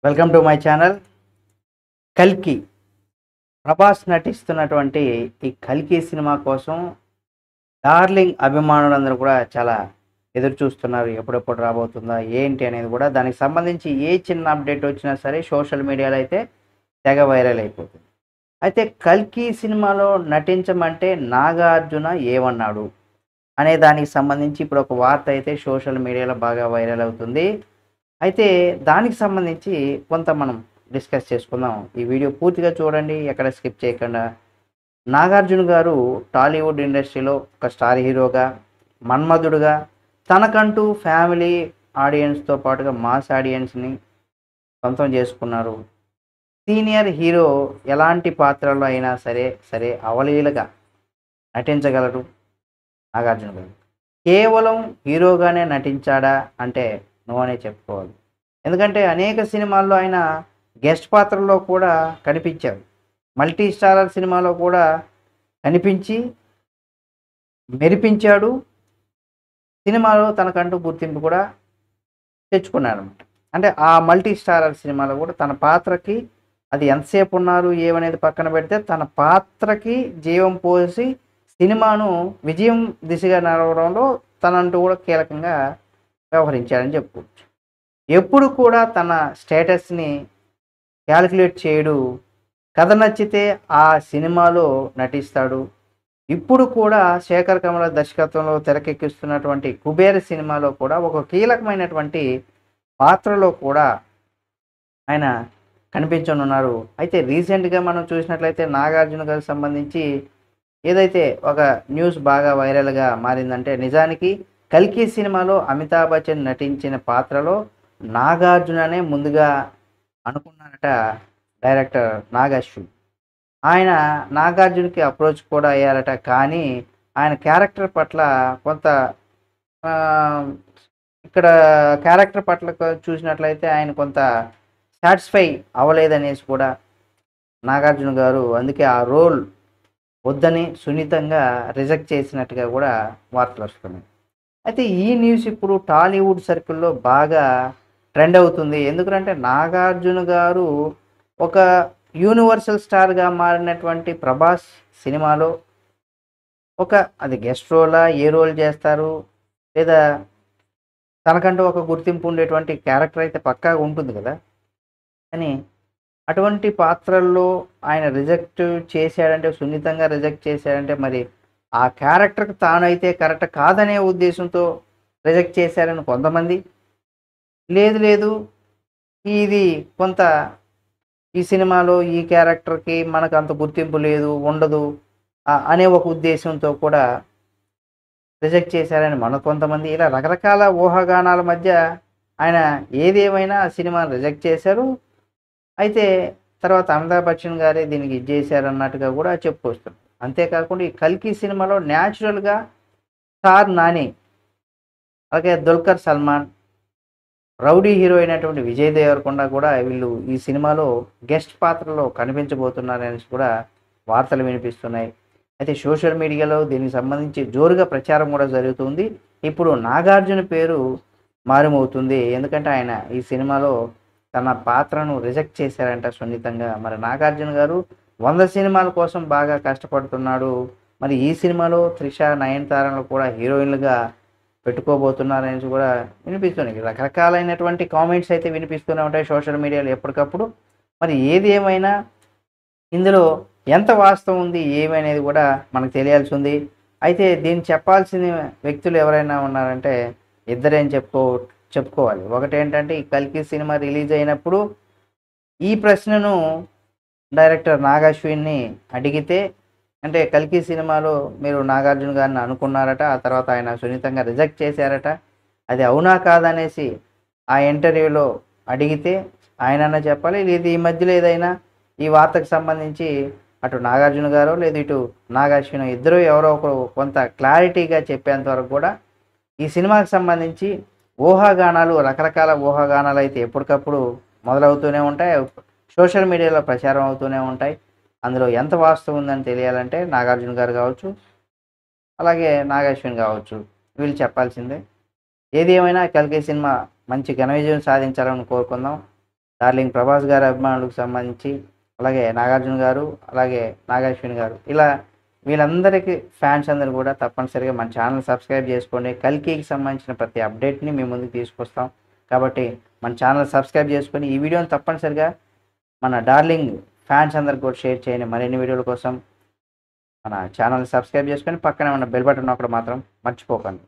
Welcome to my channel. కల్కి ప్రభాస్ నటిస్తున్నటువంటి ఈ కల్కి సినిమా కోసం డార్లింగ్ అభిమానులందరూ కూడా చాలా ఎదురు చూస్తున్నారు. ఎప్పుడెప్పుడు రాబోతుందా ఏంటి అనేది కూడా దానికి సంబంధించి ఏ చిన్న అప్డేట్ వచ్చినా సరే సోషల్ మీడియాలో అయితే తెగ వైరల్ అయిపోతుంది. అయితే కల్కి సినిమాలో నటించమంటే నాగార్జున ఏమన్నాడు అనే దానికి సంబంధించి ఇప్పుడు ఒక వార్త అయితే సోషల్ మీడియాలో బాగా వైరల్ అవుతుంది. అయితే దానికి సంబంధించి కొంత మనం డిస్కస్ చేసుకుందాం. ఈ వీడియో పూర్తిగా చూడండి, ఎక్కడ స్కిప్ చేయకుండా. నాగార్జున గారు టాలీవుడ్ ఇండస్ట్రీలో ఒక స్టార్ హీరోగా, మన్మధుడుగా తనకంటూ ఫ్యామిలీ ఆడియన్స్తో పాటుగా మాస్ ఆడియన్స్ని సొంతం చేసుకున్నారు. సీనియర్ హీరో ఎలాంటి పాత్రలో అయినా సరే అవలీలగా నటించగలరు నాగార్జున గారు. కేవలం హీరోగానే నటించాడా అంటే నో అనే చెప్పుకోవాలి. ఎందుకంటే అనేక సినిమాల్లో ఆయన గెస్ట్ పాత్రలో కూడా కనిపించారు. మల్టీ స్టారర్ సినిమాలో కూడా కనిపించి మెరిపించాడు. సినిమాలో తనకంటూ గుర్తింపు కూడా తెచ్చుకున్నాడు అనమాట. అంటే ఆ మల్టీ స్టారర్ సినిమాలో కూడా తన పాత్రకి అది ఎంతసేపు ఉన్నారు ఏమనేది పక్కన పెడితే తన పాత్రకి జీవం పోసి సినిమాను విజయం దిశగా నడవడంలో తనంటూ కూడా కీలకంగా వ్యవహరించాడని చెప్పుకోవచ్చు. ఎప్పుడు కూడా తన స్టేటస్ని క్యాలిక్యులేట్ చేయడు. కథ నచ్చితే ఆ సినిమాలో నటిస్తాడు. ఇప్పుడు కూడా శేఖర్ కమల దర్శకత్వంలో తెరకెక్కిస్తున్నటువంటి కుబేర సినిమాలో కూడా ఒక కీలకమైనటువంటి పాత్రలో కూడా ఆయన కనిపించనున్నారు. అయితే రీసెంట్గా మనం చూసినట్లయితే నాగార్జున గారికి సంబంధించి ఏదైతే ఒక న్యూస్ బాగా వైరల్గా మారిందంటే, నిజానికి కల్కి సినిమాలో అమితాబ్ బచ్చన్ నటించిన పాత్రలో నాగార్జుననే ముందుగా అనుకున్నారట డైరెక్టర్ నాగ్ అశ్విన్. ఆయన నాగార్జునకి అప్రోచ్ కూడా అయ్యారట. కానీ ఆయన క్యారెక్టర్ పట్ల కొంత ఇక్కడ క్యారెక్టర్ పట్ల చూసినట్లయితే ఆయన కొంత సాటిస్ఫై అవ్వలేదనేసి కూడా నాగార్జున గారు అందుకే ఆ రోల్ వద్దని సున్నితంగా రిజెక్ట్ చేసినట్టుగా కూడా వార్తలు వస్తున్నాయి. అయితే ఈ న్యూస్ ఇప్పుడు టాలీవుడ్ సర్కిల్లో బాగా ట్రెండ్ అవుతుంది. ఎందుకంటే నాగార్జున గారు ఒక యూనివర్సల్ స్టార్గా మారినటువంటి ప్రభాస్ సినిమాలో అది గెస్ట్ రోలా, ఏ రోల్ చేస్తారు, లేదా తనకంటూ ఒక గుర్తింపు ఉండేటువంటి క్యారెక్టర్ అయితే పక్కాగా ఉంటుంది కదా. కానీ అటువంటి పాత్రల్లో ఆయన రిజెక్ట్ చేశాడంటే, సున్నితంగా రిజెక్ట్ చేశాడంటే మరి ఆ క్యారెక్టర్కి తానైతే కరెక్ట్ కాదనే ఉద్దేశంతో రిజెక్ట్ చేశారని కొంతమంది, లేదు ఇది కొంత ఈ సినిమాలో ఈ క్యారెక్టర్కి మనకు అంత గుర్తింపు లేదు, ఉండదు అనే ఒక ఉద్దేశంతో కూడా రిజెక్ట్ చేశారని కొంతమంది, ఇలా రకరకాల ఊహాగానాల మధ్య ఆయన ఏదేమైనా ఆ సినిమాను రిజెక్ట్ చేశారు. అయితే తర్వాత అమితాబ్ బచ్చన్ గారే దీనికి ఇది చేశారన్నట్టుగా కూడా చెప్పుకొస్తున్నారు. అంతేకాకుండా ఈ కల్కి సినిమాలో న్యాచురల్గా స్టార్ నాని, అలాగే దుల్కర్ సల్మాన్, రౌడీ హీరో అయినటువంటి విజయ్ దేవరకొండ కూడా వీళ్ళు ఈ సినిమాలో గెస్ట్ పాత్రలో కనిపించబోతున్నారని కూడా వార్తలు వినిపిస్తున్నాయి. అయితే సోషల్ మీడియాలో దీనికి సంబంధించి జోరుగా ప్రచారం కూడా జరుగుతుంది. ఇప్పుడు నాగార్జున పేరు మారుమవుతుంది. ఎందుకంటే ఆయన ఈ సినిమాలో తన పాత్రను రిజెక్ట్ చేశారంట సున్నితంగా. మరి నాగార్జున గారు 100 సినిమాల కోసం బాగా కష్టపడుతున్నాడు. మరి ఈ సినిమాలో త్రిష, నయనతారను కూడా హీరోయిన్లుగా పెట్టుకోబోతున్నారని కూడా వినిపిస్తున్నాయి. రకరకాలైనటువంటి కామెంట్స్ అయితే వినిపిస్తూనే ఉంటాయి సోషల్ మీడియాలో ఎప్పటికప్పుడు. మరి ఏది ఏమైనా ఇందులో ఎంత వాస్తవం ఉంది ఏమనేది కూడా మనకు తెలియాల్సి ఉంది. అయితే దీన్ని చెప్పాల్సిన వ్యక్తులు ఎవరైనా ఉన్నారంటే ఇద్దరేం చెప్పుకోవాలి. ఒకటేంటంటే ఈ కల్కి సినిమా రిలీజ్ అయినప్పుడు ఈ ప్రశ్నను డైరెక్టర్ నాగ్ అశ్విన్ని అడిగితే, అంటే కల్కి సినిమాలో మీరు నాగార్జున గారిని అనుకున్నారట, ఆ తర్వాత ఆయన సున్నితంగా రిజెక్ట్ చేశారట, అది అవునా కాదనేసి ఆ ఇంటర్వ్యూలో అడిగితే ఆయనన్నా చెప్పాలి. లేదు ఈ మధ్యలో ఏదైనా ఈ వార్తకు సంబంధించి అటు నాగార్జున గారో లేదు ఇటు నాగ్ అశ్విన్ ఇద్దరు ఎవరో ఒకరు కొంత క్లారిటీగా చెప్పేంత వరకు కూడా ఈ సినిమాకి సంబంధించి రకరకాల ఊహాగానాలు అయితే ఎప్పటికప్పుడు మొదలవుతూనే ఉంటాయి. సోషల్ మీడియాలో ప్రచారం అవుతూనే ఉంటాయి. అందులో ఎంత వాస్తవం ఉందని తెలియాలంటే నాగార్జున గారు కావచ్చు, అలాగే నాగ్ అశ్విన్ కావచ్చు, వీళ్ళు చెప్పాల్సిందే. ఏది ఏమైనా కల్కి సినిమా మంచి ఘన విజయం సాధించాలని కోరుకుందాం. డార్లింగ్ ప్రభాస్ గారి అభిమానులకు సంబంధించి, అలాగే నాగార్జున గారు, అలాగే నాగాశ్విన్ గారు, ఇలా వీళ్ళందరికీ ఫ్యాన్స్ అందరూ కూడా తప్పనిసరిగా మన ఛానల్ సబ్స్క్రైబ్ చేసుకోండి. కల్కికి సంబంధించిన ప్రతి అప్డేట్ని మీ ముందుకు తీసుకొస్తాం. కాబట్టి మన ఛానల్ సబ్స్క్రైబ్ చేసుకొని ఈ వీడియోని తప్పనిసరిగా మన డార్లింగ్ ఫ్యాన్స్ అందరికి కూడా షేర్ చేయండి. మరిన్ని వీడియోల కోసం మన ఛానల్ సబ్స్క్రైబ్ చేసుకొని పక్కనే ఉన్న బెల్ బటన్ నొక్కడం మాత్రం మర్చిపోకండి.